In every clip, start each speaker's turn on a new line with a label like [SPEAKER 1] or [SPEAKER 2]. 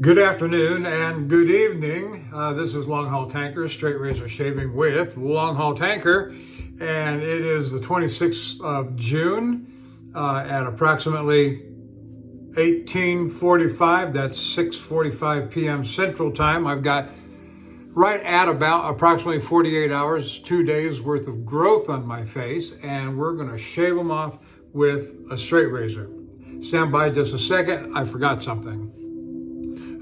[SPEAKER 1] Good afternoon and good evening. This is Longhaultanker, straight razor shaving with Longhaultanker, and it is the 26th of June at approximately 18:45. That's 6:45 p.m. Central Time. I've got right at about approximately 48 hours, 2 days worth of growth on my face, and we're going to shave them off with a straight razor. Stand by just a second. I forgot something.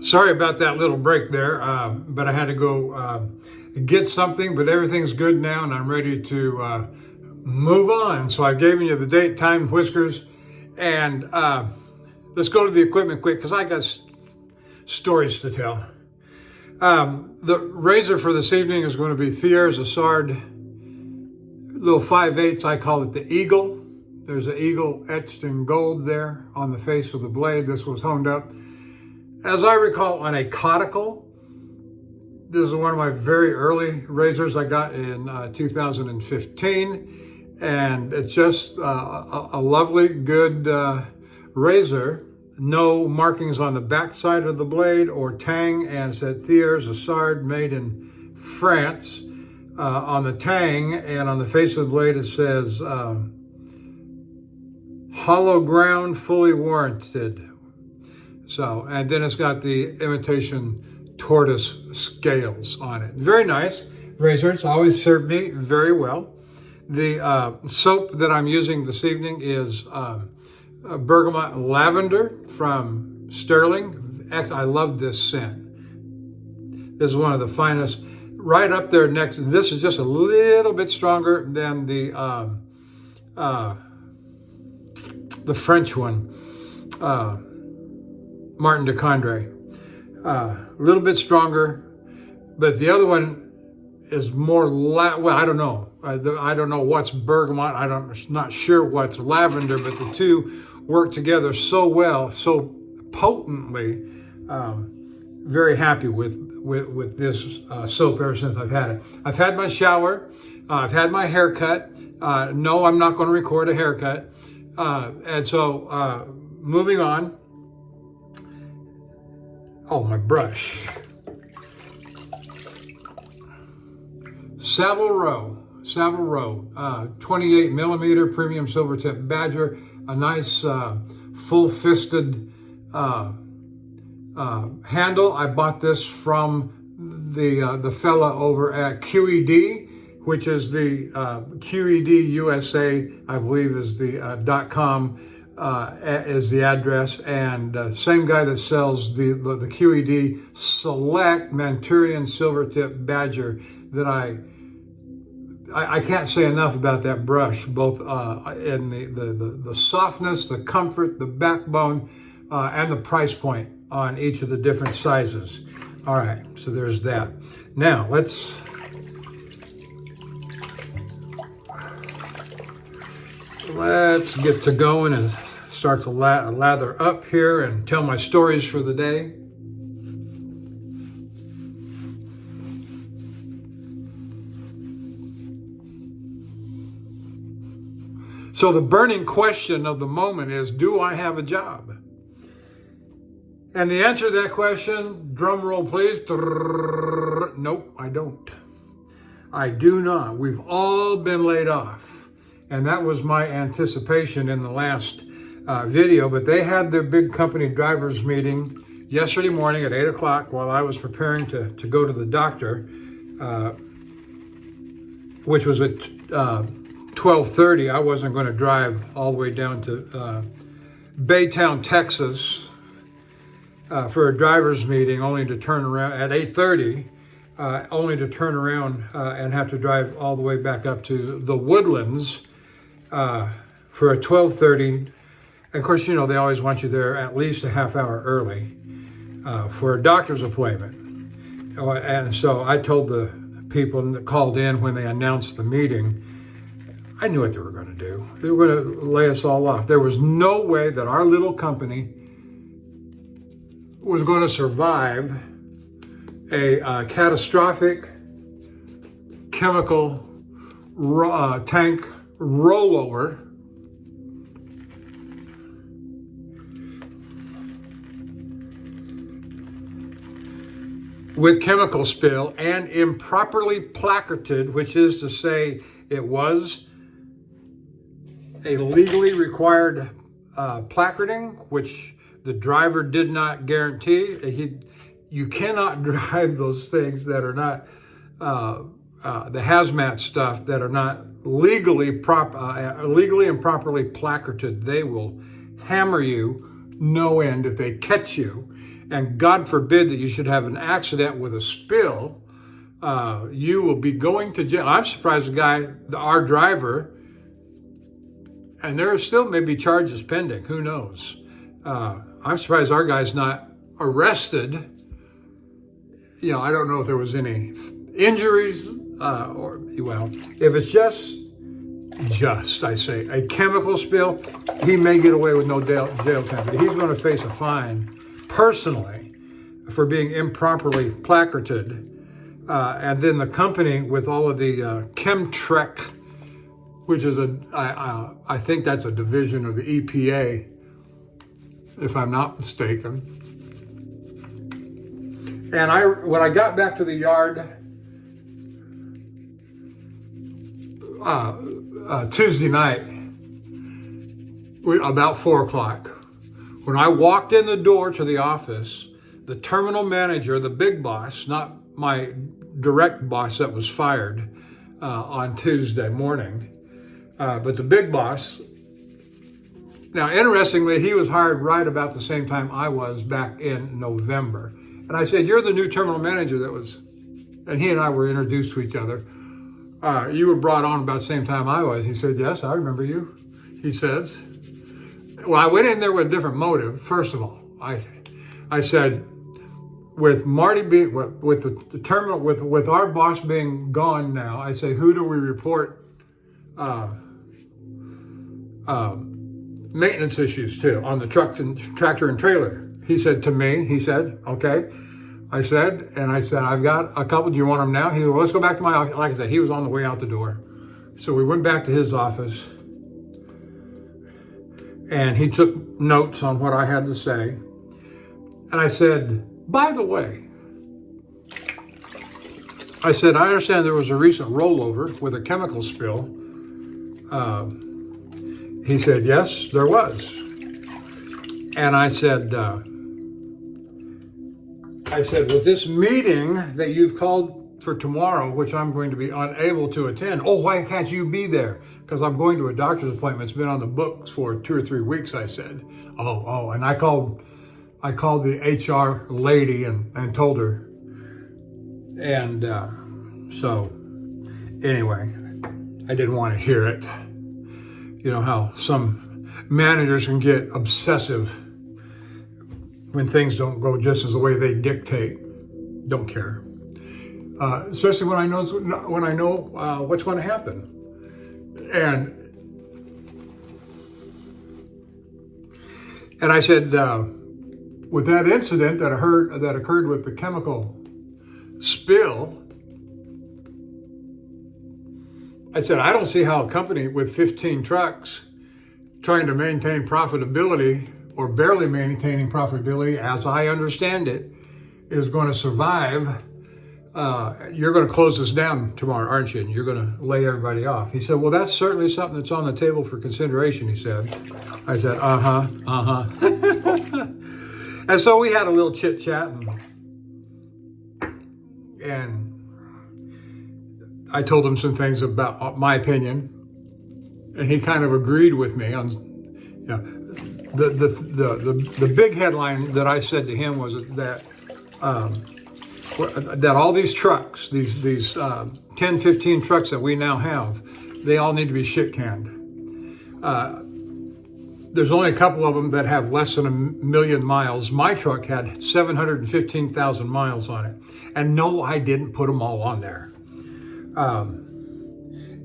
[SPEAKER 1] Sorry about that little break there, but I had to go get something, but everything's good now and I'm ready to move on. So I've given you the date, time, whiskers, and let's go to the equipment quick because I got stories to tell. The razor for this evening is going to be Thiers Assard, little 5/8, I call it the Eagle. There's an eagle etched in gold there on the face of the blade. This was honed up, as I recall, on a caudicle. This is one of my very early razors I got in 2015, and it's just a lovely, good razor. No markings on the back side of the blade or tang, and it said Thiers Assard, made in France on the tang, and on the face of the blade it says hollow ground, fully warranted. So, and then it's got the imitation tortoise scales on it. Very nice razor. It's always served me very well. The soap that I'm using this evening is bergamot lavender from Sterling. I love this scent. This is one of the finest. Right up there next. This is just a little bit stronger than the French one. Martin de Condé, a little bit stronger, but the other one is more well, I don't know. I don't know what's bergamot. I'm not sure what's lavender, but the two work together so well, so potently. Very happy with this soap ever since I've had it. I've had my shower. I've had my haircut. No, I'm not going to record a haircut. And so moving on. Oh, my brush. Savile Row, 28 millimeter premium silver tip badger, a nice full-fisted handle. I bought this from the fella over at QED, which is the QED USA, I believe is the .com. Is the address, and same guy that sells the QED Select Manchurian Silver Tip Badger. That I can't say enough about that brush, both in the softness, the comfort, the backbone, and the price point on each of the different sizes. All right, so there's that. Now let's get to going and start to lather up here and tell my stories for the day. So the burning question of the moment is, do I have a job? And the answer to that question, drum roll please, nope, I don't. I do not. We've all been laid off. And that was my anticipation in the last video, but they had their big company drivers meeting yesterday morning at 8 o'clock while I was preparing to go to the doctor, which was at 12:30. I wasn't going to drive all the way down to Baytown, Texas for a drivers meeting, only to turn around at 8:30, only to turn around and have to drive all the way back up to the Woodlands for a 12:30. Of course, you know, they always want you there at least a half hour early for a doctor's appointment. And so I told the people that called in when they announced the meeting, I knew what they were going to do. They were going to lay us all off. There was no way that our little company was going to survive a catastrophic chemical tank rollover with chemical spill and improperly placarded, which is to say it was a legally required placarding, which the driver did not guarantee. You cannot drive those things that are not the hazmat stuff that are not legally and properly placarded. They will hammer you no end if they catch you. And God forbid that you should have an accident with a spill. You will be going to jail. I'm surprised our driver, and there are still maybe charges pending. Who knows? I'm surprised our guy's not arrested. I don't know if there was any injuries if it's just I say, a chemical spill, he may get away with no jail time. But he's going to face a fine personally for being improperly placarded. And then the company with all of the Chemtrek, which is I think that's a division of the EPA, if I'm not mistaken. And when I got back to the yard Tuesday night, about 4 o'clock, when I walked in the door to the office, the terminal manager, the big boss, not my direct boss that was fired on Tuesday morning, but the big boss. Now, interestingly, he was hired right about the same time I was back in November. And I said, "You're the new terminal manager that was," and he and I were introduced to each other. "You were brought on about the same time I was." He said, "Yes, I remember you," he says. Well, I went in there with a different motive. First of all, I said, with Marty being, with the terminal, with our boss being gone now, I say, who do we report maintenance issues to on the tractor and trailer? He said, to me. He said, okay. I said, I've got a couple. Do you want them now? He said, well, let's go back to my office. Like I said, he was on the way out the door. So we went back to his office, and he took notes on what I had to say. And I said, by the way, I said, I understand there was a recent rollover with a chemical spill. He said, yes, there was. And I said, with this meeting that you've called for tomorrow, which I'm going to be unable to attend. Oh, why can't you be there? Because I'm going to a doctor's appointment. It's been on the books for 2 or 3 weeks, I said. Oh, and I called the HR lady and told her. And so anyway, I didn't want to hear it. You know how some managers can get obsessive when things don't go just as the way they dictate. Don't care. Especially when I know what's going to happen. And I said, with that incident that occurred with the chemical spill, I said, I don't see how a company with 15 trucks trying to maintain profitability or barely maintaining profitability, as I understand it, is going to survive. You're going to close this down tomorrow, aren't you? And you're going to lay everybody off. He said, well, that's certainly something that's on the table for consideration, he said. I said, uh-huh. And so we had a little chit-chat, and I told him some things about my opinion, and he kind of agreed with me on, the big headline that I said to him was that all these trucks, these 10, 15 trucks that we now have, they all need to be shit canned. There's only a couple of them that have less than 1 million miles. My truck had 715,000 miles on it. And no, I didn't put them all on there.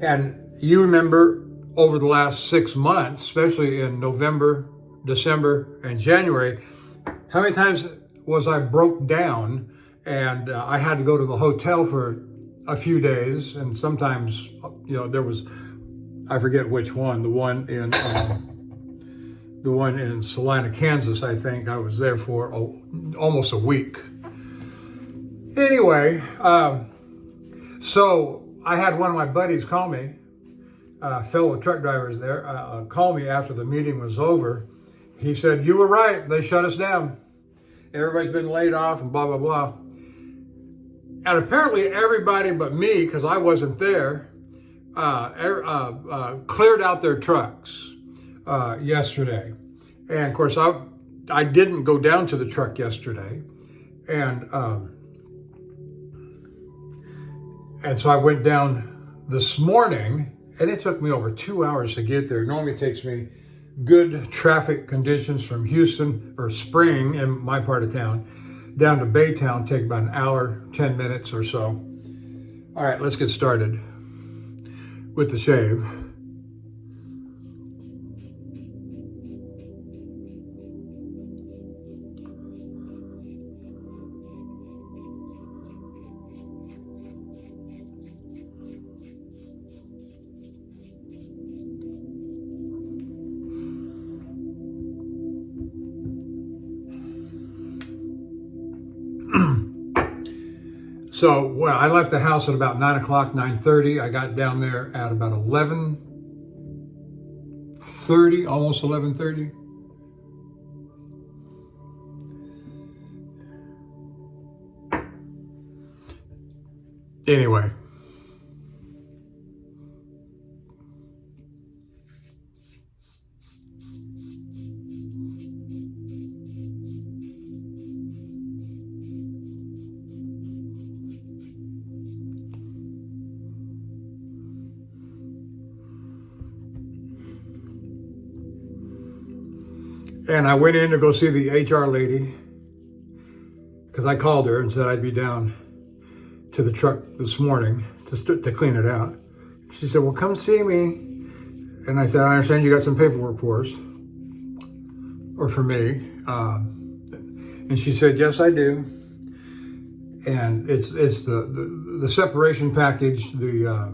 [SPEAKER 1] And you remember over the last 6 months, especially in November, December, and January, how many times was I broke down and I had to go to the hotel for a few days. And sometimes, there was, I forget which one, the one in Salina, Kansas, I think. I was there for almost a week. Anyway, so I had one of my buddies call me, fellow truck drivers there, call me after the meeting was over. He said, "You were right, they shut us down. Everybody's been laid off and blah, blah, blah." And apparently everybody but me, because I wasn't there, cleared out their trucks yesterday. And of course, I didn't go down to the truck yesterday. And so I went down this morning, and it took me over 2 hours to get there. Normally it takes me good traffic conditions from Houston or Spring in my part of town down to Baytown take about an hour, 10 minutes or so. All right, let's get started with the shave. So, well, I left the house at about 9 o'clock, 9:30. I got down there at about 11:30, almost 11:30. Anyway. And I went in to go see the HR lady because I called her and said I'd be down to the truck this morning to clean it out. She said, "Well, come see me." And I said, "I understand you got some paperwork for us, or for me." And she said, "Yes, I do." And it's the separation package, the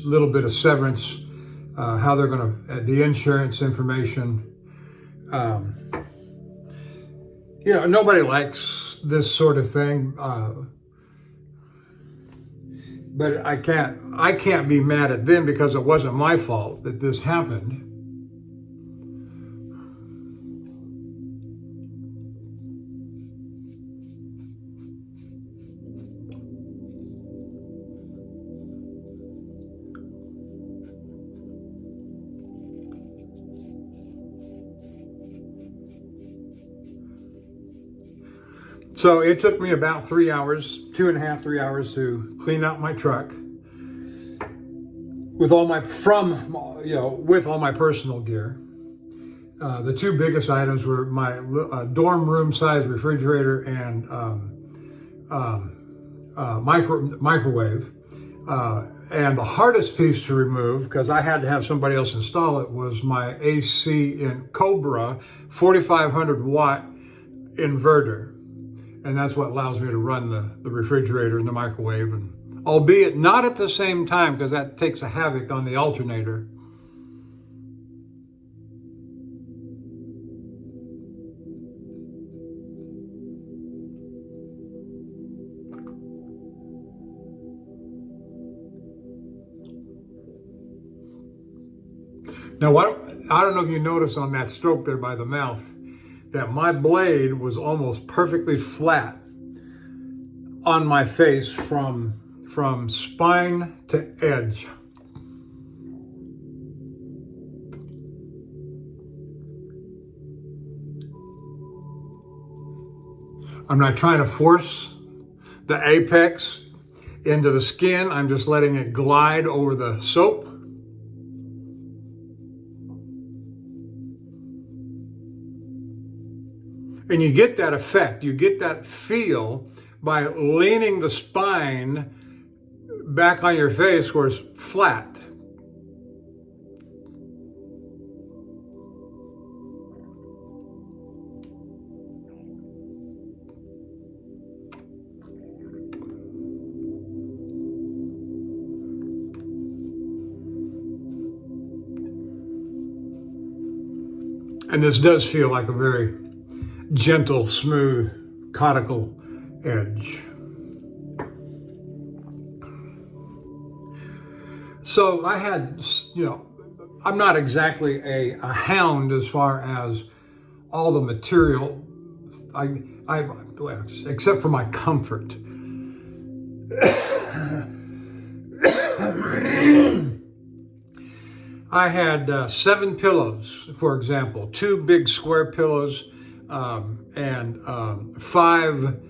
[SPEAKER 1] little bit of severance, how they're going to, the insurance information. Nobody likes this sort of thing, but I can't be mad at them because it wasn't my fault that this happened. So it took me about 3 hours, 2.5, 3 hours to clean out my truck with all my personal gear. The two biggest items were my dorm room size refrigerator and microwave. And the hardest piece to remove, because I had to have somebody else install it, was my AC in Cobra 4,500 watt inverter. And that's what allows me to run the refrigerator and the microwave, and albeit not at the same time, because that takes a havoc on the alternator. Now, I don't know if you noticed on that stroke there by the mouth, that my blade was almost perfectly flat on my face from spine to edge. I'm not trying to force the apex into the skin. I'm just letting it glide over the soap. And you get that effect, you get that feel by leaning the spine back on your face where it's flat. And this does feel like a very gentle, smooth, conical edge. So I had, I'm not exactly a hound as far as all the material, well, except for my comfort. I had 7 pillows, for example, 2 big square pillows, and 5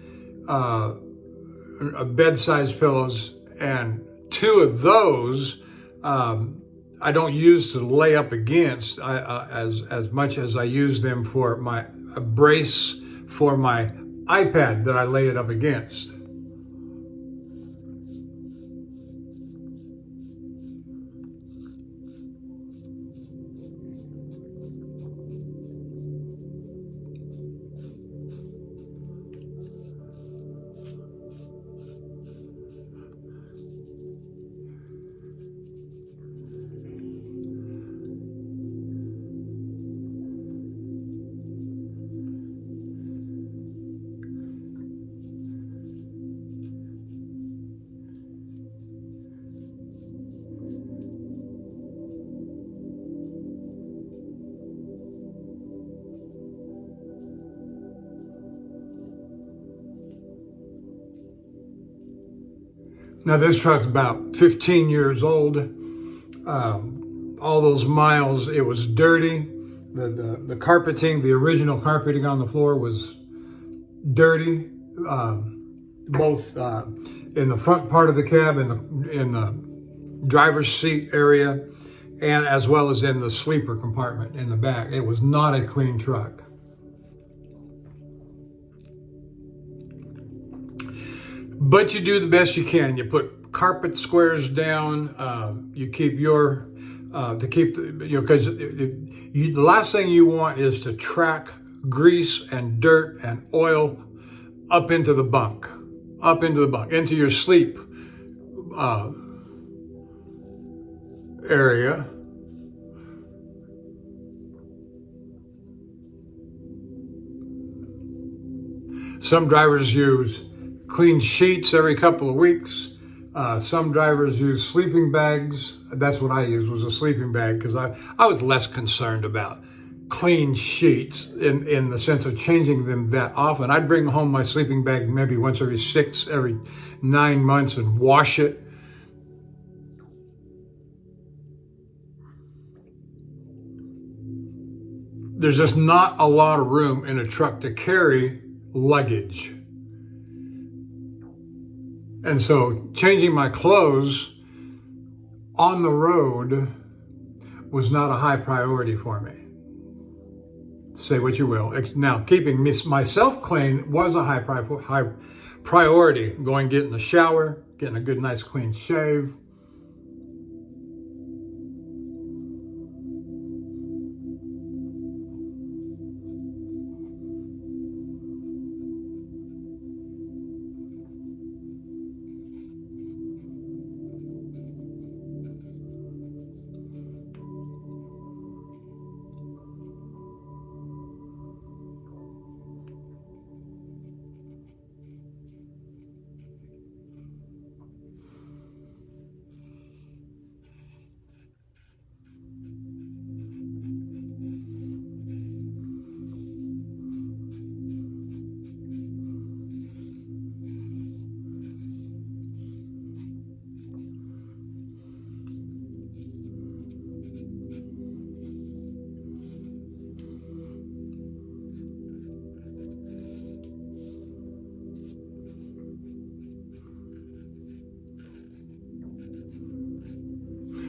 [SPEAKER 1] bed-sized pillows, and 2 of those I don't use to lay up against as much as I use them for a brace for my iPad that I lay it up against. Now this truck's about 15 years old. All those miles, it was dirty. The carpeting, the original carpeting on the floor was dirty, both in the front part of the cab, in the driver's seat area, and as well as in the sleeper compartment in the back. It was not a clean truck. But you do the best you can. You put carpet squares down. You keep your because the last thing you want is to track grease and dirt and oil up into the bunk, into your sleep area. Some drivers use clean sheets every couple of weeks. Some drivers use sleeping bags. That's what I used, was a sleeping bag, because I was less concerned about clean sheets in the sense of changing them that often. I'd bring home my sleeping bag maybe once every 9 months and wash it. There's just not a lot of room in a truck to carry luggage. And so changing my clothes on the road was not a high priority for me. Say what you will. Now, keeping myself clean was a high priority. Going, get in the shower, getting a good, nice, clean shave.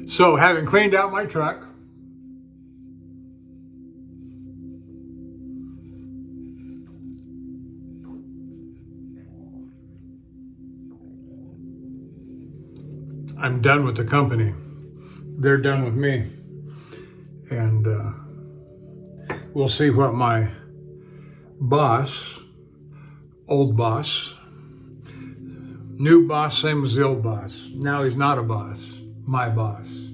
[SPEAKER 1] So, having cleaned out my truck, I'm done with the company. They're done with me. And we'll see what my boss, old boss, new boss, same as the old boss. Now he's not a boss, my boss.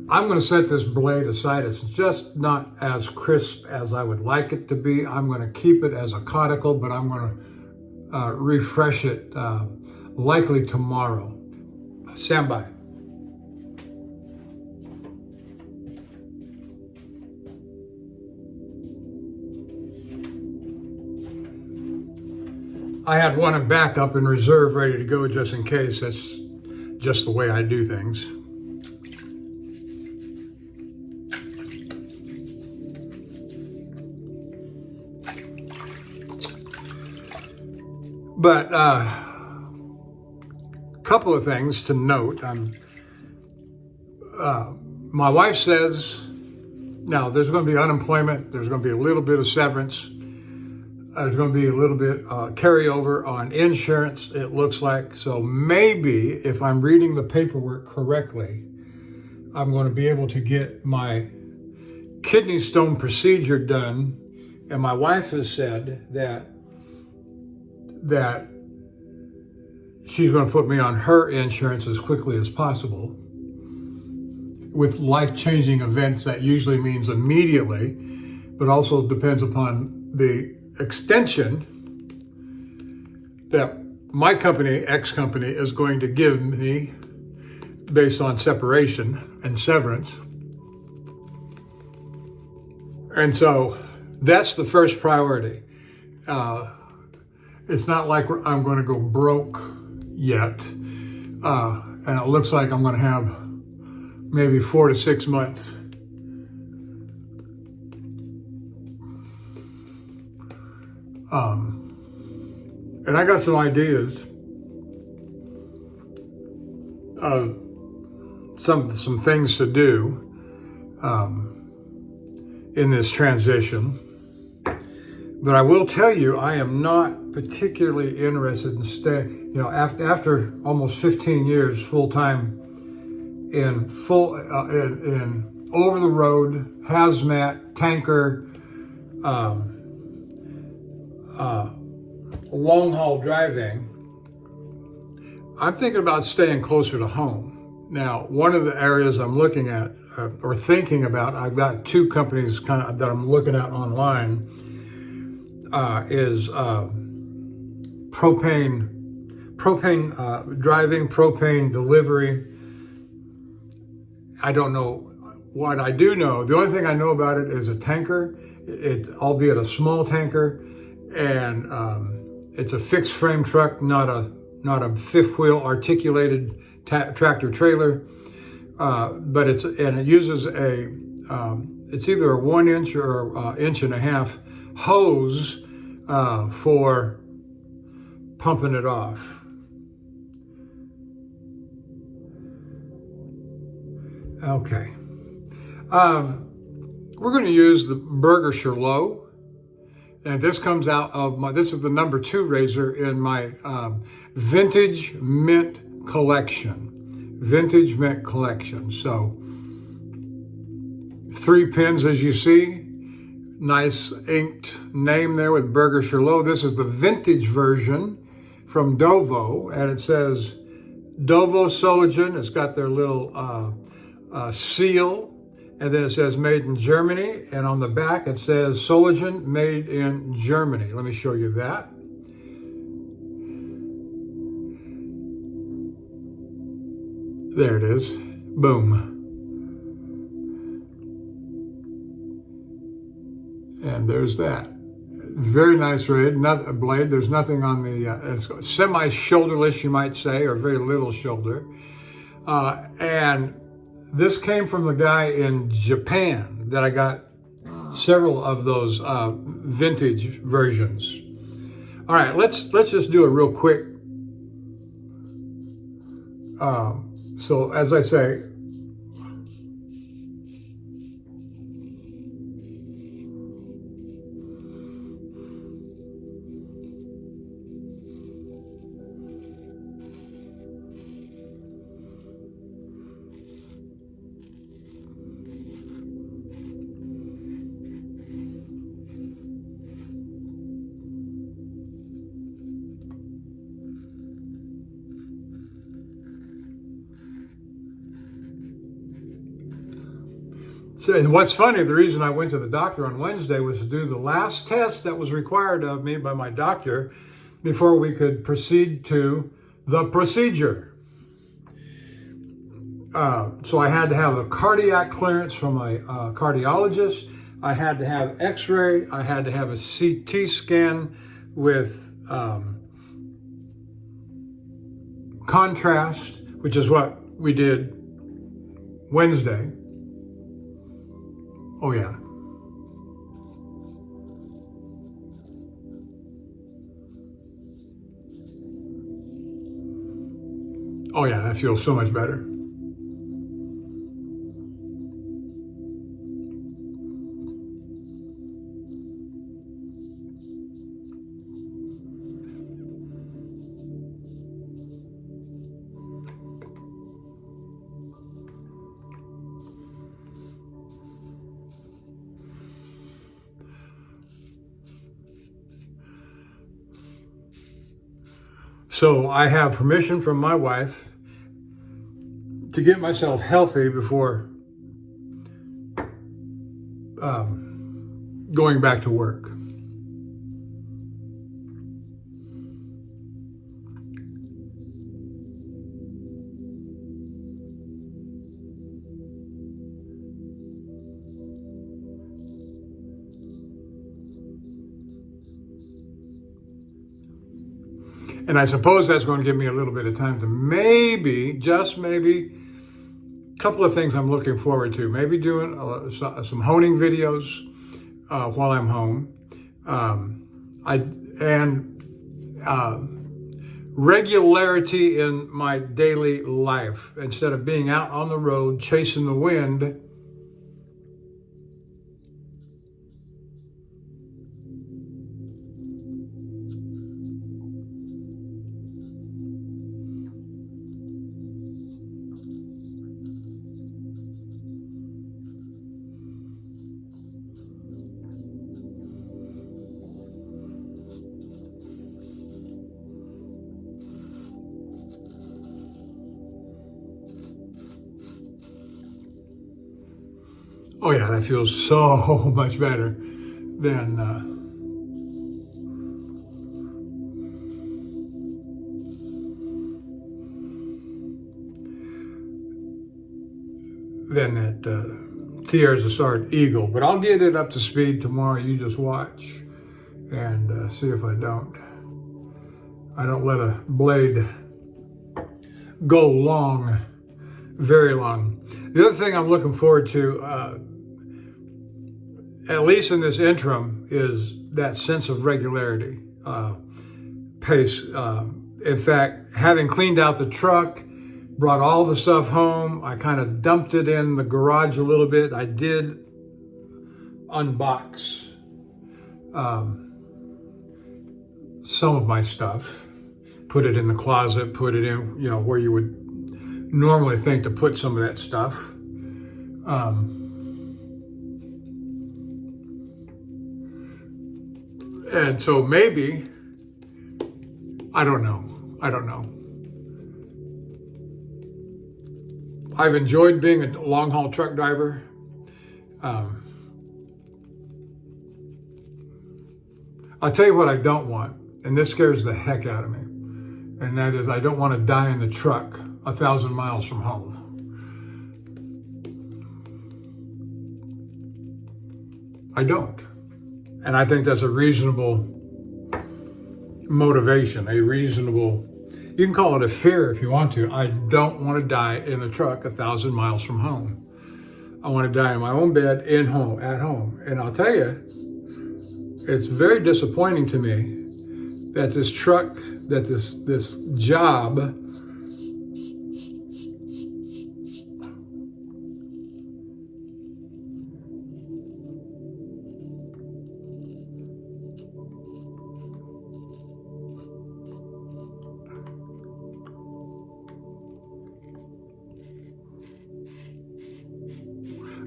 [SPEAKER 1] I'm going to set this blade aside. It's just not as crisp as I would like it to be. I'm going to keep it as a caudicle, but I'm going to refresh it likely tomorrow. Stand by. I had one in backup in reserve ready to go just in case. That's just the way I do things. But a couple of things to note. My wife says, now there's going to be unemployment, there's going to be a little bit of severance, there's going to be a little bit carryover on insurance, it looks like. So maybe if I'm reading the paperwork correctly, I'm going to be able to get my kidney stone procedure done. And my wife has said that she's going to put me on her insurance as quickly as possible. With life-changing events, that usually means immediately, but also depends upon the extension that my company, X company, is going to give me based on separation and severance. And so that's the first priority. It's not like I'm going to go broke yet. And it looks like I'm going to have maybe 4 to 6 months. And I got some ideas of some things to do in this transition. But I will tell you, I am not particularly interested in staying, after almost 15 years full-time in over-the-road, hazmat, tanker, long-haul driving. I'm thinking about staying closer to home. Now, one of the areas I'm looking at or thinking about, I've got 2 companies that I'm looking at online, is propane driving, propane delivery. I don't know. What I do know, the only thing I know about it is a tanker, albeit a small tanker, and it's a fixed frame truck, not a fifth wheel articulated tractor trailer, but it uses it's either a 1 inch or 1.5 inch hose for pumping it off. Okay. We're going to use the Bergischer Low, and this comes out of this is the number 2 razor in my vintage mint collection. Vintage mint collection. So 3 pins, as you see, nice inked name there with Bergischer Low. This is the vintage version from Dovo, and it says Dovo Soligen. It's got their little seal, and then it says made in Germany, and on the back it says Soligen made in Germany. Let me show you that. There it is. Boom. And there's that. Very nice blade. There's nothing on the, it's semi-shoulderless, you might say, or very little shoulder. And this came from the guy in Japan that I got several of those vintage versions. All right, let's just do a real quick. So as I say, and what's funny, the reason I went to the doctor on Wednesday was to do the last test that was required of me by my doctor before we could proceed to the procedure. So I had to have a cardiac clearance from a cardiologist. I had to have x-ray. I had to have a CT scan with contrast, which is what we did Wednesday. Oh yeah. Oh yeah, that feels so much better. So I have permission from my wife to get myself healthy before going back to work. And I suppose that's going to give me a little bit of time to maybe, just maybe, a couple of things I'm looking forward to. Maybe doing some honing videos while I'm home. Regularity in my daily life. Instead of being out on the road chasing the wind, oh yeah, that feels so much better than that Thier's Assard Eagle. But I'll get it up to speed tomorrow. You just watch and see if I don't let a blade go long, very long. The other thing I'm looking forward to, at least in this interim, is that sense of regularity, pace. In fact, having cleaned out the truck, brought all the stuff home, I kind of dumped it in the garage a little bit. I did unbox some of my stuff, put it in the closet, put it in, where you would normally think to put some of that stuff. And so maybe, I don't know. I've enjoyed being a long-haul truck driver. I'll tell you what I don't want, and this scares the heck out of me, and that is I don't want to die in the truck 1,000 miles from home. I don't. And I think that's a reasonable motivation, you can call it a fear if you want to. I don't want to die in a truck 1,000 miles from home. I want to die in my own bed, at home. And I'll tell you, it's very disappointing to me that this truck, that this job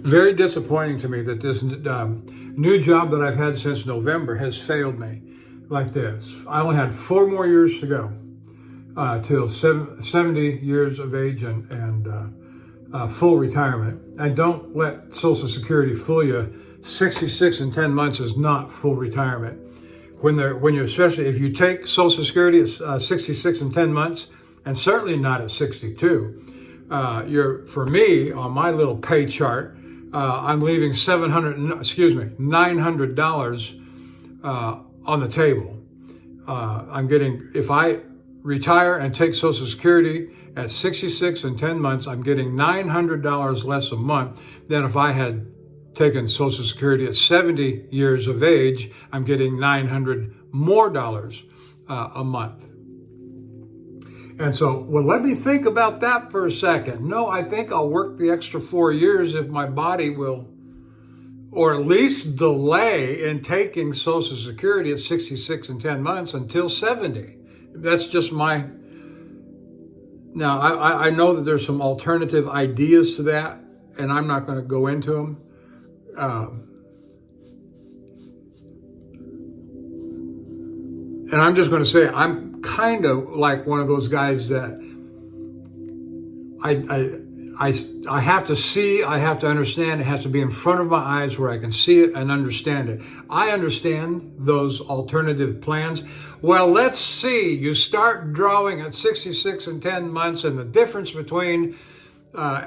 [SPEAKER 1] very disappointing to me that this new job that I've had since November has failed me like this. I only had 4 more years to go till 70 years of age and full retirement. And don't let Social Security fool you. 66 and 10 months is not full retirement. When you're, especially if you take Social Security at 66 and 10 months, and certainly not at 62. For me, on my little pay chart, I'm leaving $900 on the table. I'm getting, if I retire and take Social Security at 66 and 10 months, I'm getting $900 less a month than if I had taken Social Security at 70 years of age. I'm getting $900 more a month. And so, well, let me think about that for a second. No, I think I'll work the extra 4 years if my body will, or at least delay in taking Social Security at 66 and 10 months until 70. That's just my... Now, I know that there's some alternative ideas to that, and I'm not going to go into them. And I'm just going to say, I'm kind of like one of those guys that I have to see, I have to understand. It has to be in front of my eyes where I can see it and understand it. I understand those alternative plans. Well, let's see. You start drawing at 66 and 10 months, and the difference between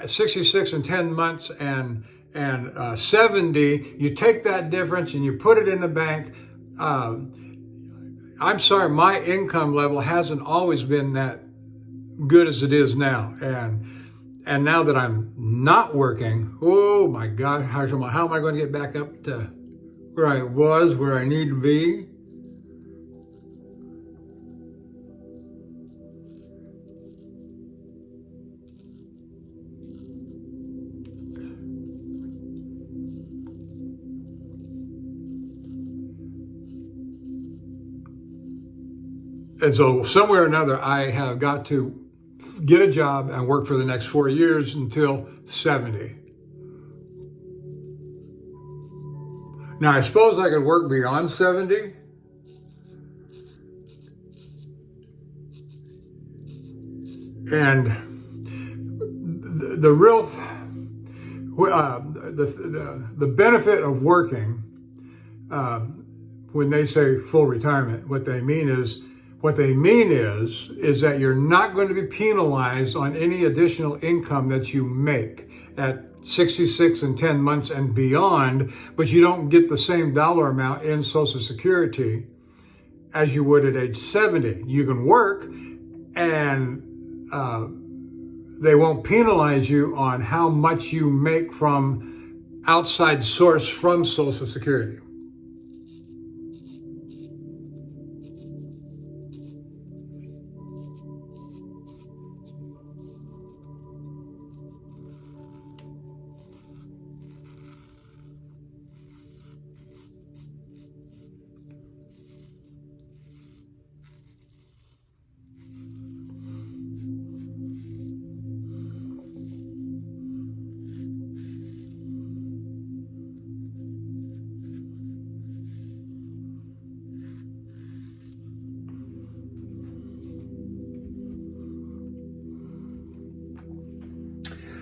[SPEAKER 1] 66 and 10 months and 70, you take that difference and you put it in the bank. I'm sorry, my income level hasn't always been that good as it is now. And now that I'm not working, oh my God, how am I going to get back up to where I was, where I need to be? And so somewhere or another, I have got to get a job and work for the next 4 years until 70. Now, I suppose I could work beyond 70. And the real, the benefit of working, when they say full retirement, what they mean is that you're not going to be penalized on any additional income that you make at 66 and 10 months and beyond, but you don't get the same dollar amount in Social Security as you would at age 70. You can work, and they won't penalize you on how much you make from outside source from Social Security.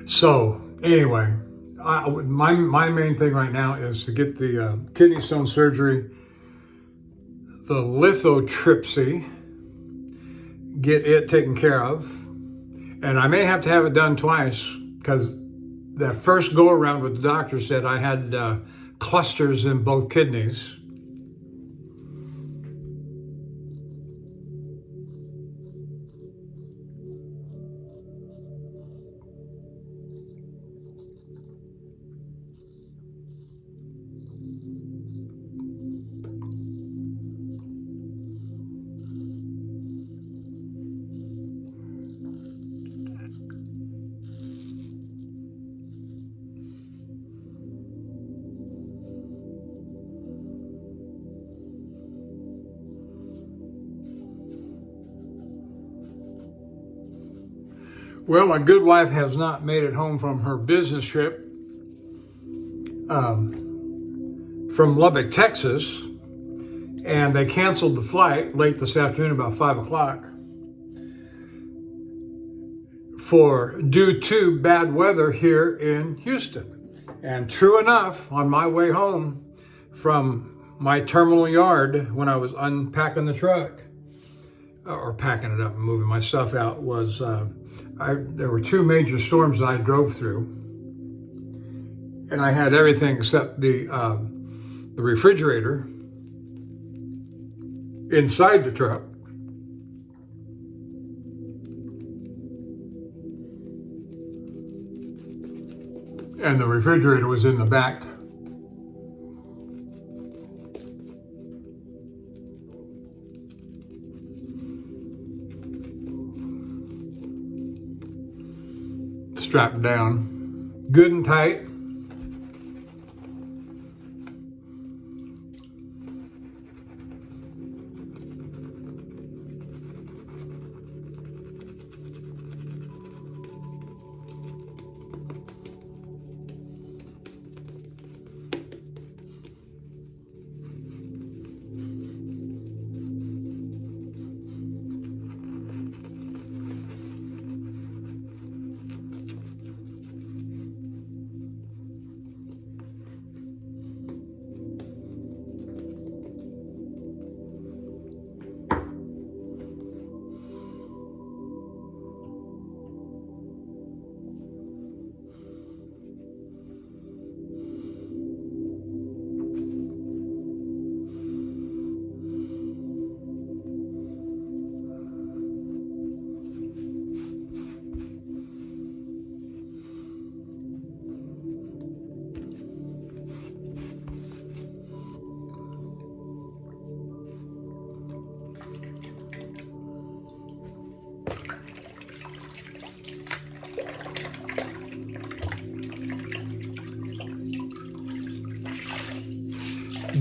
[SPEAKER 1] So anyway, my main thing right now is to get the kidney stone surgery, the lithotripsy, get it taken care of. And I may have to have it done twice, because that first go around with the doctor said I had clusters in both kidneys. Well, my good wife has not made it home from her business trip from Lubbock, Texas, and they canceled the flight late this afternoon, about 5 o'clock, due to bad weather here in Houston. And true enough, on my way home from my terminal yard, when I was unpacking the truck, or packing it up and moving my stuff out, was There were two major storms I drove through, and I had everything except the refrigerator inside the truck. And the refrigerator was in the back. Strapped down, good and tight.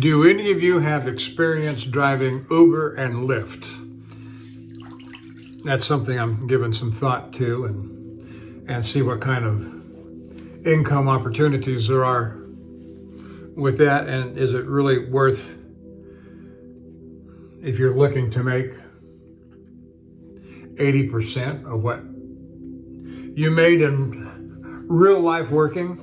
[SPEAKER 1] Do any of you have experience driving Uber and Lyft? That's something I'm giving some thought to, and see what kind of income opportunities there are with that, and is it really worth, if you're looking to make 80% of what you made in real life working?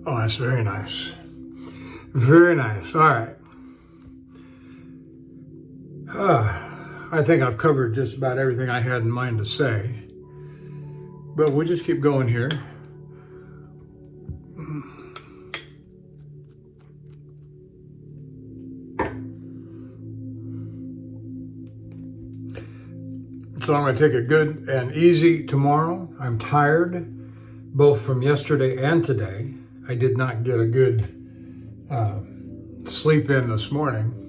[SPEAKER 1] Oh, that's very nice. Very nice. All right. I think I've covered just about everything I had in mind to say, but we'll just keep going here. So I'm going to take it good and easy tomorrow. I'm tired, both from yesterday and today. I did not get a good sleep in this morning.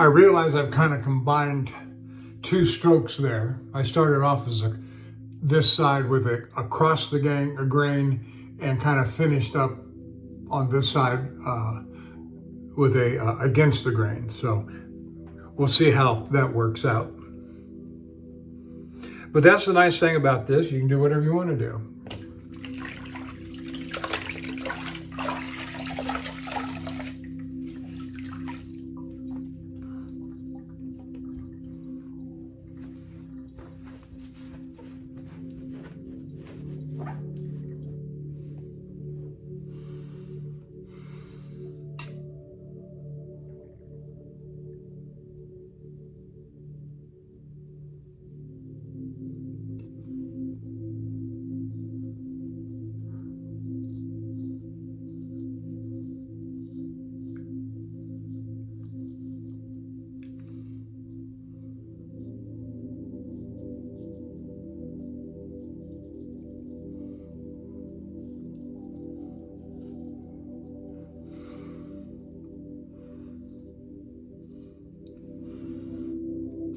[SPEAKER 1] I realize I've kind of combined two strokes there. I started off as this side with across the grain, and kind of finished up on this side with against the grain. So we'll see how that works out. But that's the nice thing about this. You can do whatever you want to do.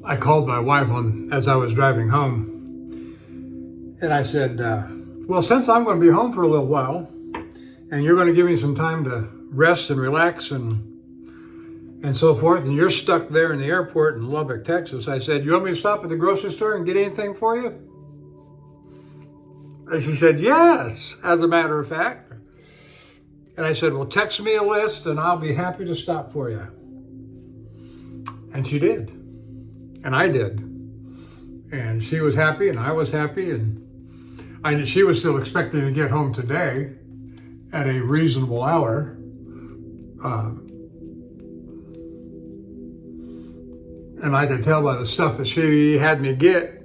[SPEAKER 1] I called my wife as I was driving home, and I said, well, since I'm going to be home for a little while, and you're going to give me some time to rest and relax and so forth, and you're stuck there in the airport in Lubbock, Texas, I said, you want me to stop at the grocery store and get anything for you? And she said, yes, as a matter of fact. And I said, well, text me a list and I'll be happy to stop for you. And she did. And I did. And she was happy and I was happy. And she was still expecting to get home today at a reasonable hour. And I could tell by the stuff that she had me get,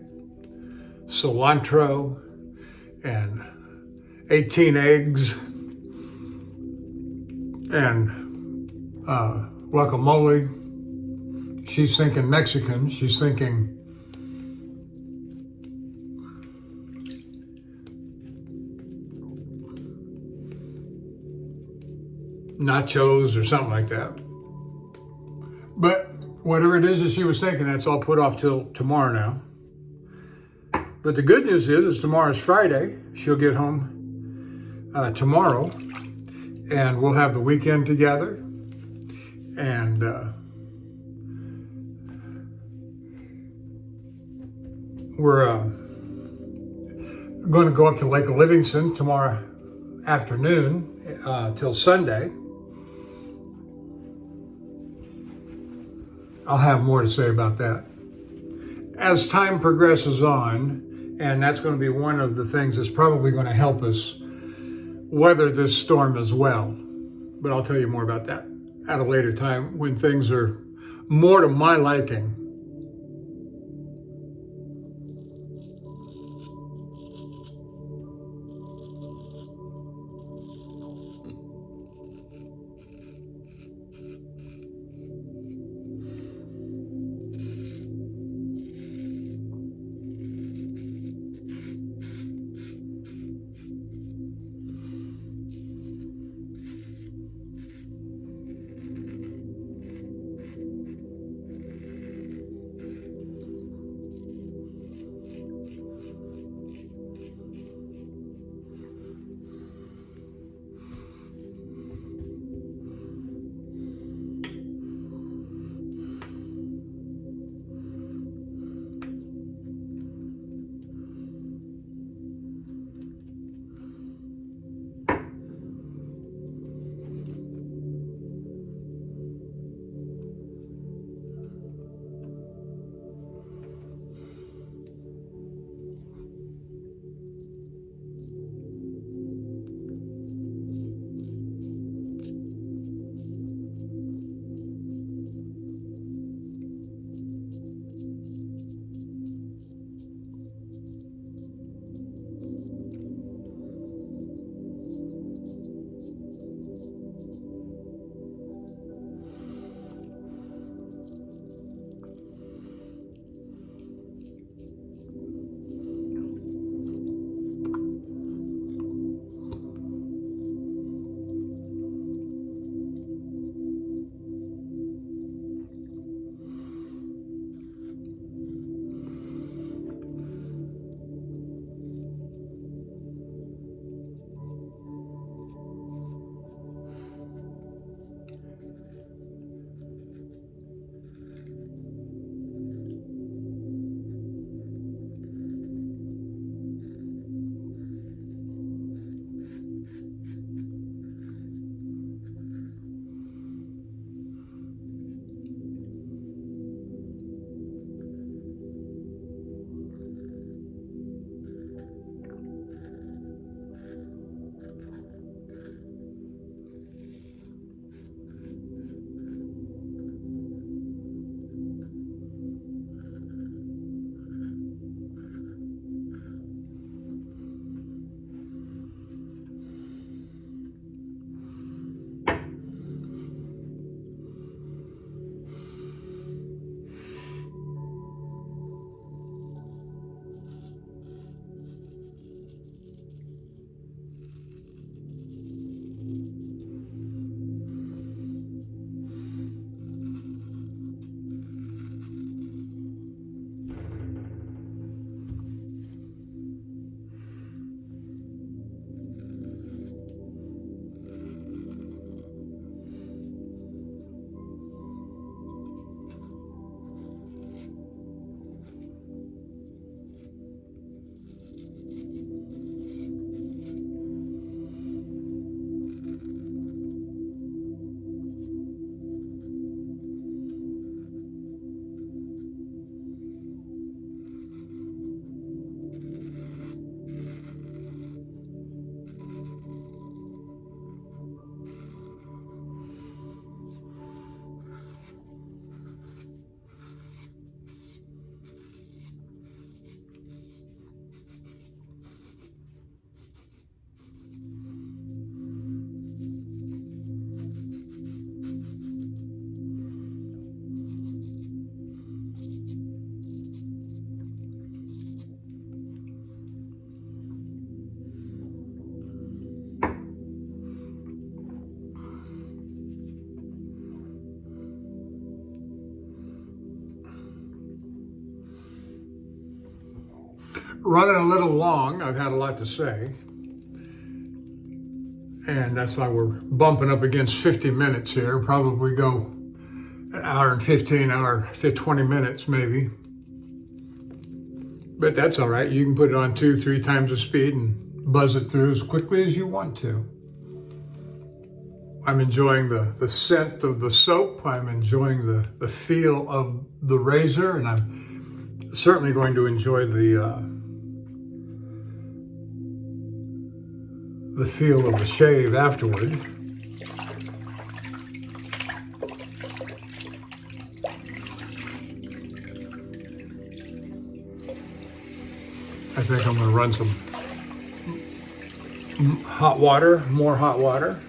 [SPEAKER 1] cilantro and 18 eggs and guacamole. She's thinking Mexican. She's thinking nachos or something like that. But whatever it is that she was thinking, that's all put off till tomorrow now. But the good news is tomorrow's Friday. She'll get home tomorrow, and we'll have the weekend together. And we're going to go up to Lake Livingston tomorrow afternoon till Sunday. I'll have more to say about that as time progresses on, and that's going to be one of the things that's probably going to help us weather this storm as well. But I'll tell you more about that at a later time when things are more to my liking. running a little long. I've had a lot to say. And that's why we're bumping up against 50 minutes here. Probably go an hour and 15, 20 minutes maybe. But that's all right. You can put it on 2-3 times the speed and buzz it through as quickly as you want to. I'm enjoying the scent of the soap. I'm enjoying the feel of the razor, and I'm certainly going to enjoy the feel of the shave afterward. I think I'm going to run some hot water, more hot water.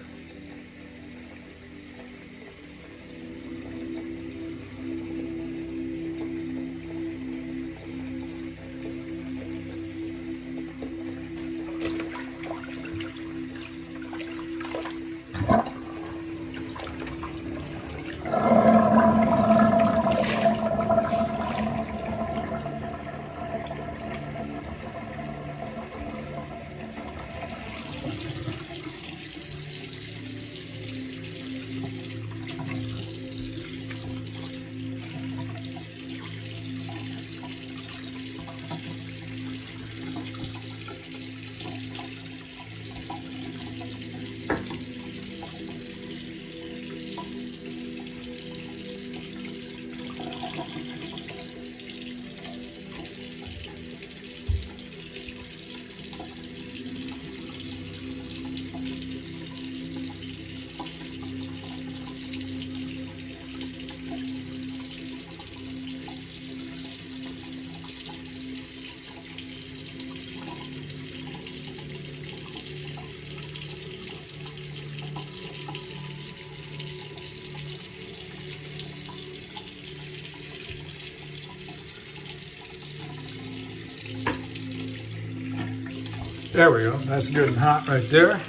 [SPEAKER 1] There we go. That's good and hot right there.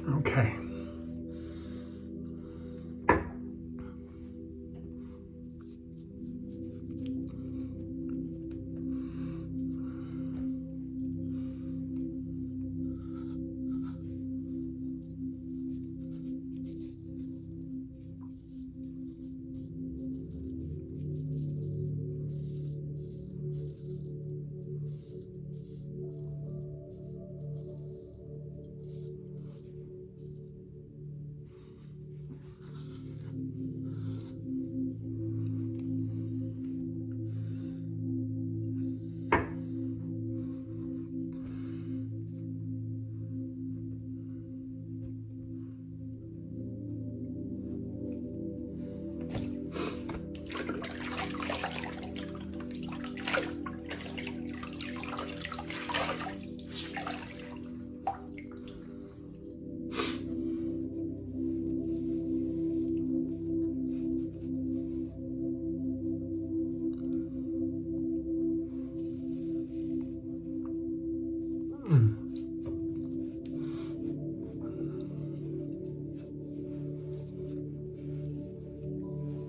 [SPEAKER 1] Okay.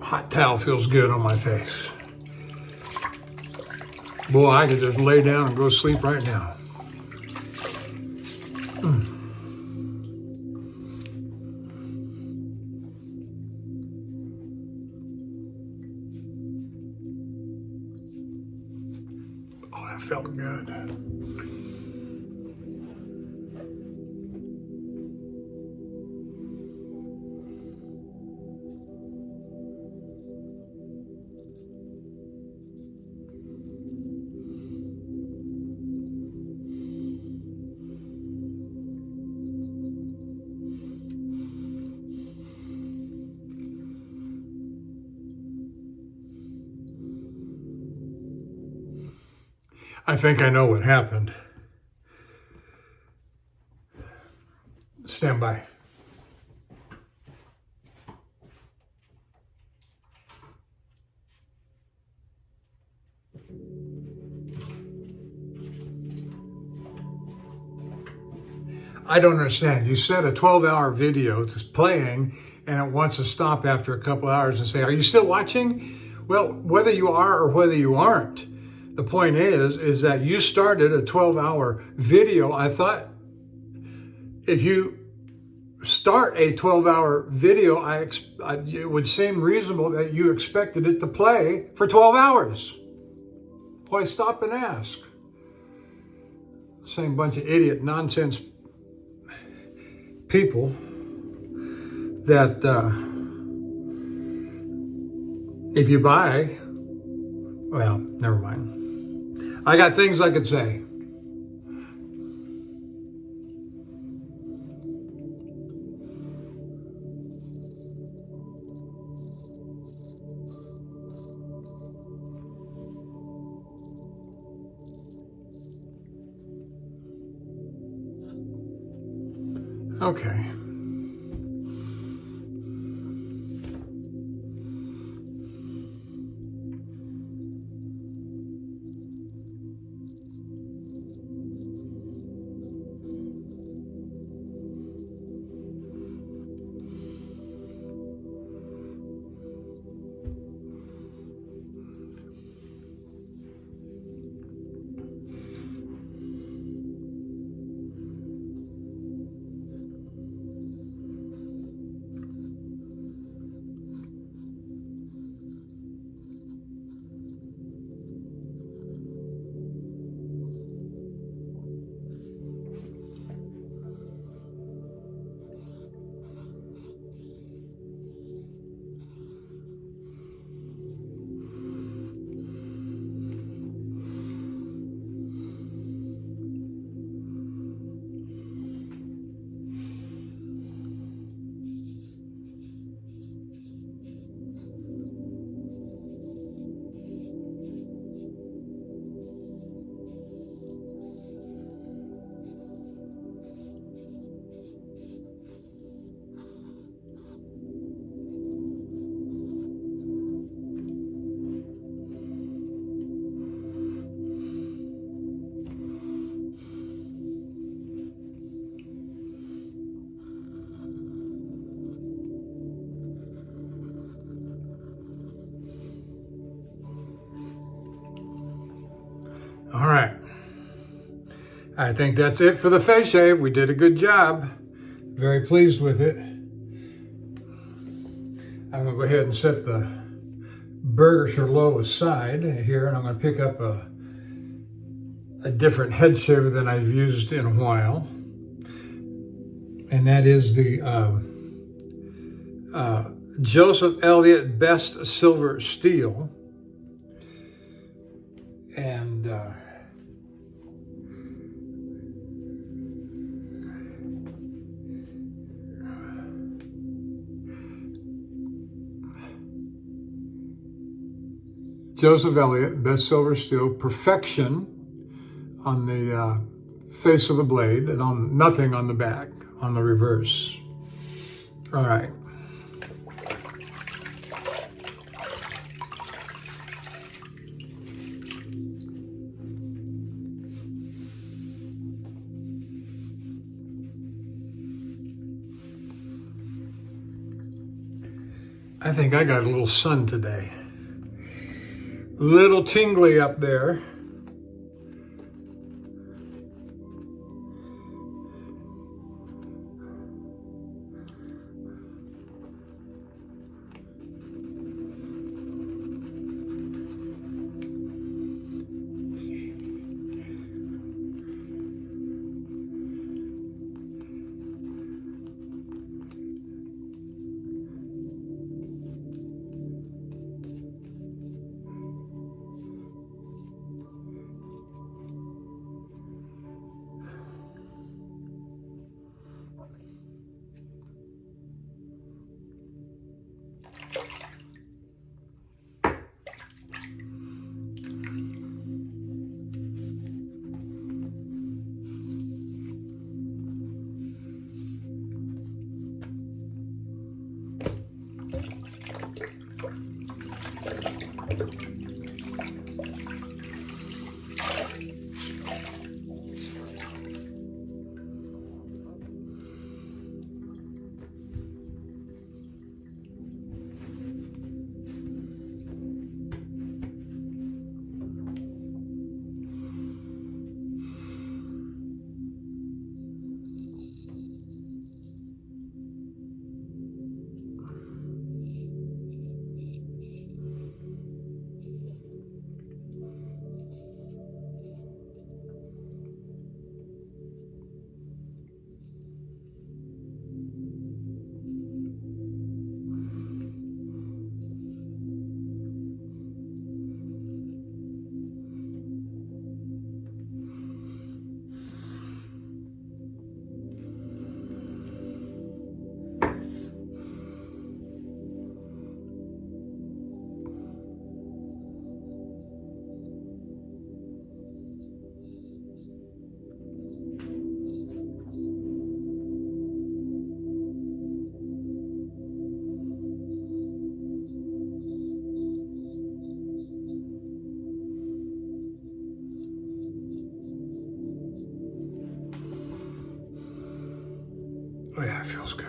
[SPEAKER 1] Hot towel feels good on my face. Boy, I could just lay down and go to sleep right now. Oh, that felt good. I think I know what happened. Stand by. I don't understand. You set a 12-hour video to playing and it wants to stop after a couple hours and say, are you still watching? Well, whether you are or whether you aren't, the point is that you started a 12-hour video. I thought if you start a 12-hour video, it would seem reasonable that you expected it to play for 12 hours. Why stop and ask? Same bunch of idiot nonsense people that if you buy, well, never mind. I got things I could say. Okay. I think that's it for the face shave. We did a good job. Very pleased with it. I'm gonna go ahead and set the Burger Charlot aside here, and I'm gonna pick up a different head shaver than I've used in a while. And that is the Joseph Elliott Best Silver Steel. And Joseph Elliott Best Silver Steel, perfection on the face of the blade and on nothing on the back, on the reverse. All right. I think I got a little sun today. A little tingly up there. Oh yeah, it feels good.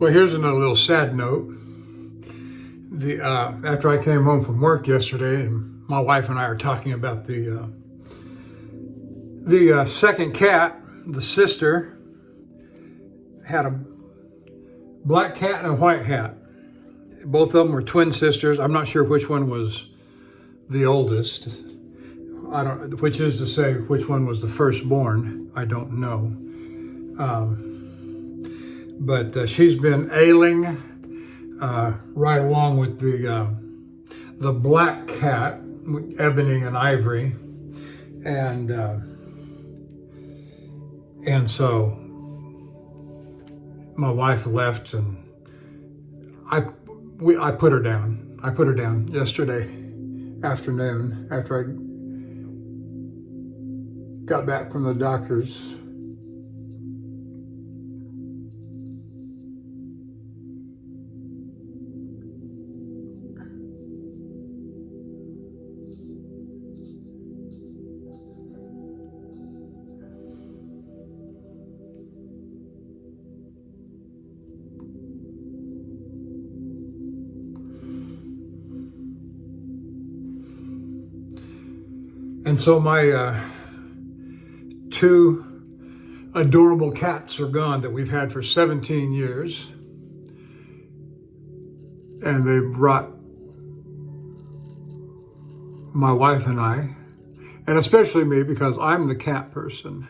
[SPEAKER 1] Well, here's another little sad note. After I came home from work yesterday, and my wife and I are talking about the second cat, the sister had a black cat and a white cat. Both of them were twin sisters. I'm not sure which one was the oldest. Which is to say, which one was the firstborn. I don't know. But she's been ailing right along with the black cat, Ebony and Ivory, and so my wife left, and I put her down. I put her down yesterday afternoon after I got back from the doctor's. And so my two adorable cats are gone that we've had for 17 years. And they brought my wife and I, and especially me because I'm the cat person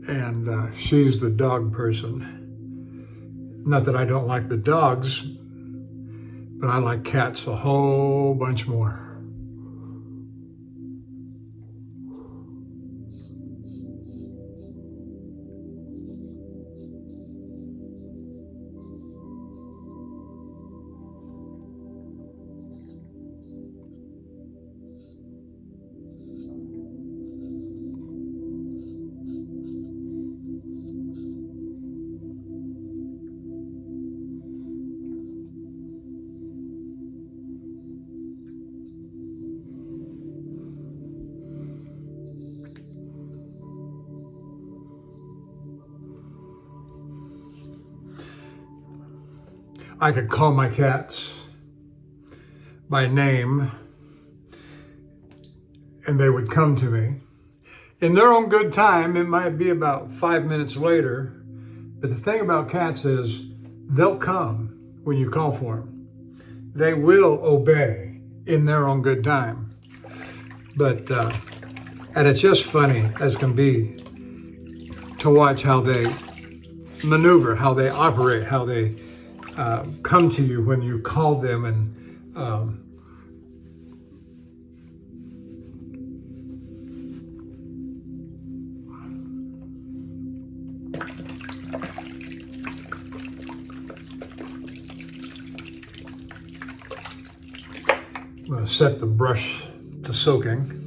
[SPEAKER 1] and she's the dog person. Not that I don't like the dogs, but I like cats a whole bunch more. I could call my cats by name and they would come to me. In their own good time, it might be about 5 minutes later, but the thing about cats is they'll come when you call for them. They will obey in their own good time. But, and it's just funny as can be to watch how they maneuver, how they operate, how they come to you when you call them, and I'm going to set the brush to soaking.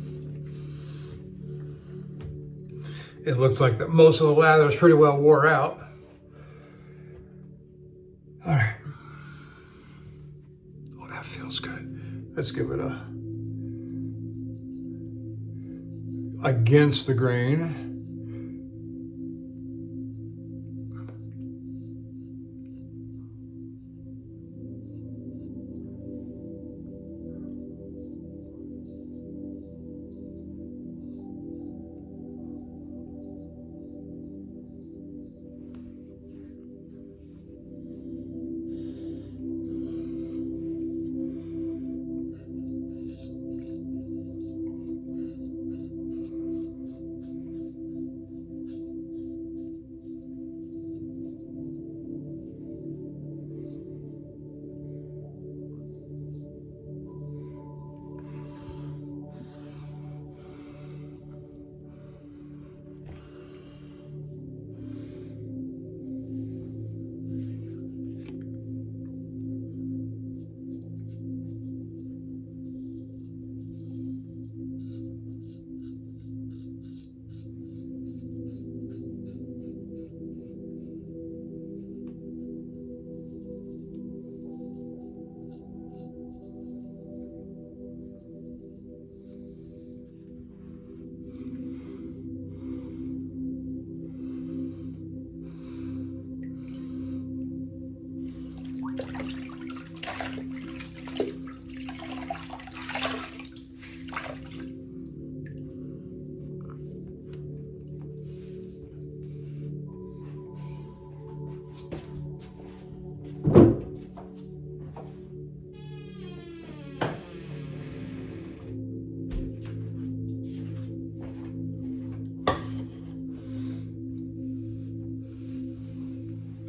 [SPEAKER 1] It looks like that most of the lather is pretty well wore out. All right. Oh, that feels good. Let's give it a against the grain.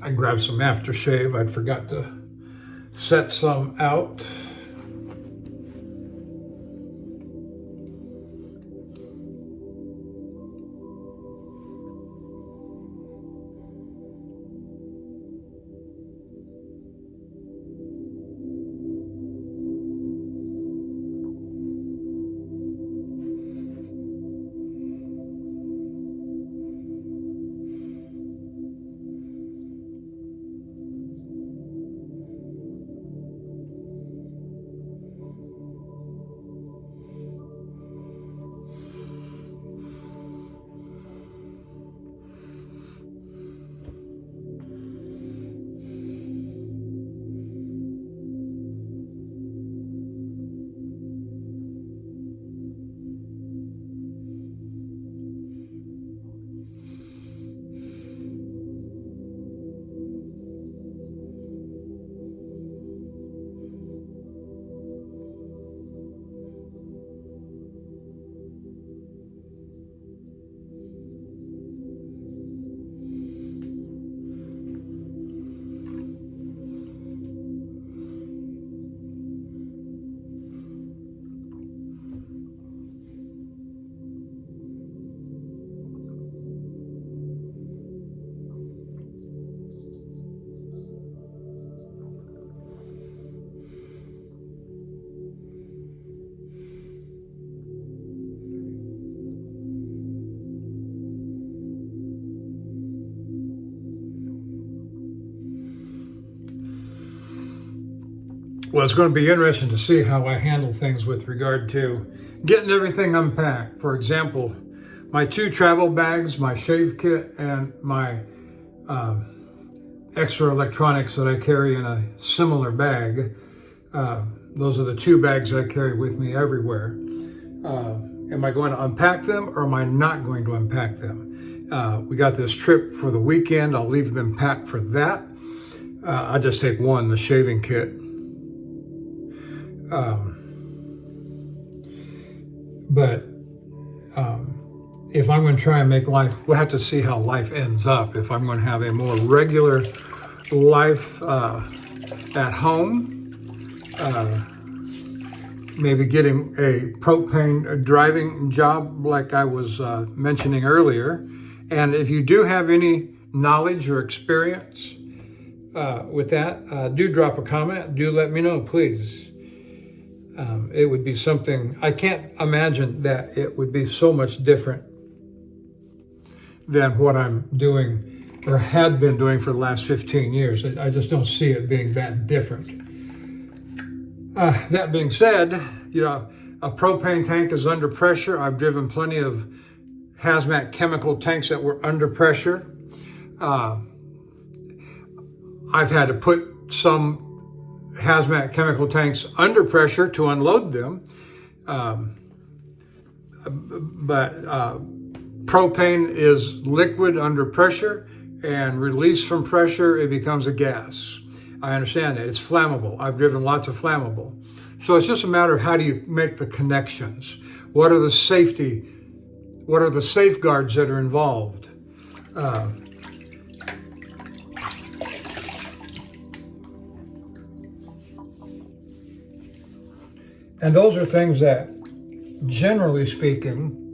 [SPEAKER 1] I grabbed some aftershave. I'd forgot to set some out. Well, it's going to be interesting to see how I handle things with regard to getting everything unpacked. For example, my 2 travel bags, my shave kit, and my extra electronics that I carry in a similar bag. Those are the 2 bags I carry with me everywhere. Am I going to unpack them or am I not going to unpack them? We got this trip for the weekend. I'll leave them packed for that. I'll just take one, the shaving kit. But if I'm going to try and make life, we'll have to see how life ends up. If I'm going to have a more regular life at home, maybe getting a propane driving job like I was mentioning earlier. And if you do have any knowledge or experience with that, do drop a comment. Do let me know, please. It would be something, I can't imagine that it would be so much different than what I'm doing or had been doing for the last 15 years. I just don't see it being that different. That being said, you know, a propane tank is under pressure. I've driven plenty of hazmat chemical tanks that were under pressure. I've had to put some hazmat chemical tanks under pressure to unload them. But propane is liquid under pressure, and released from pressure, it becomes a gas. I understand that. It's flammable. I've driven lots of flammable. So it's just a matter of how do you make the connections? What are the safeguards that are involved? And those are things that, generally speaking,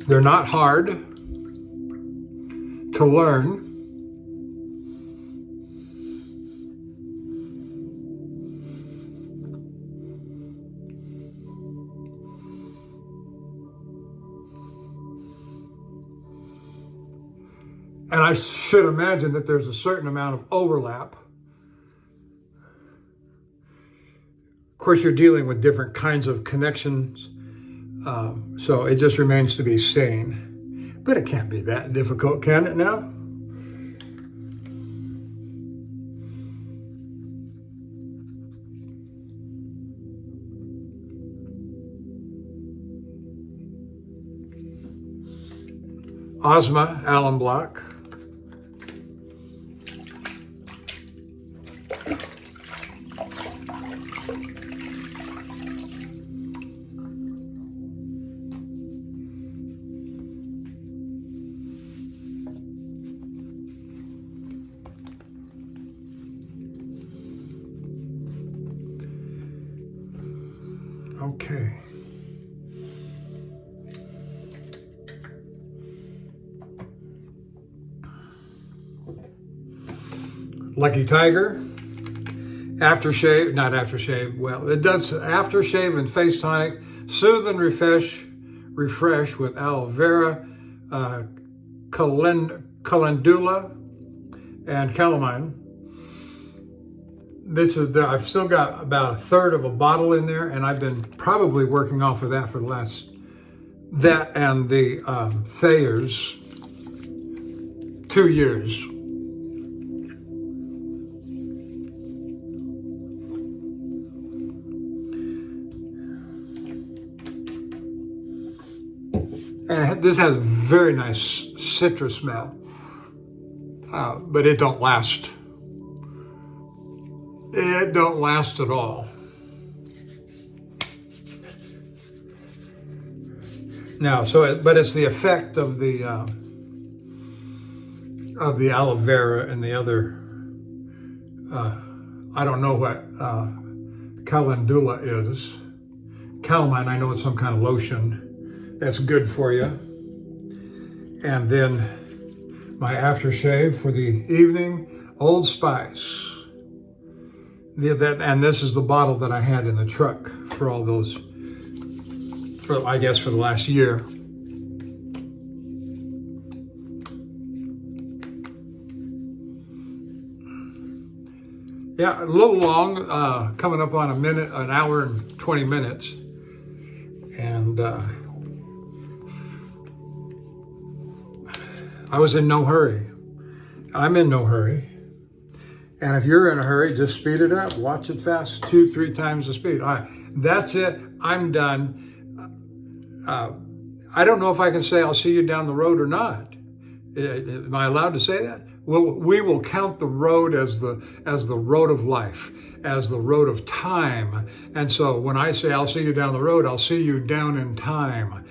[SPEAKER 1] they're not hard to learn. And I should imagine that there's a certain amount of overlap. Of course, you're dealing with different kinds of connections, so it just remains to be seen. But it can't be that difficult, can it now? Ozma Allen block. Okay. Lucky Tiger. Aftershave, not aftershave, well, it does aftershave and face tonic, soothe and refresh with aloe vera, calendula, and calamine. I've still got about a third of a bottle in there, and I've been probably working off of that for the last, that and the Thayer's, 2 years. And this has a very nice citrus smell, but it don't last. It don't last at all. Now, but it's the effect of the aloe vera and the other. I don't know what calendula is. Calamine, I know it's some kind of lotion. That's good for you. And then my aftershave for the evening, Old Spice. And this is the bottle that I had in the truck for all those, I guess for the last year. Yeah, a little long, coming up on an hour and 20 minutes. And I was in no hurry. I'm in no hurry. And if you're in a hurry, just speed it up. Watch it fast, 2-3 times the speed. All right, that's it. I'm done. I don't know if I can say I'll see you down the road or not. Am I allowed to say that? Well, we will count the road as the road of life, as the road of time. And so when I say I'll see you down the road, I'll see you down in time.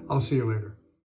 [SPEAKER 1] I'll see you later.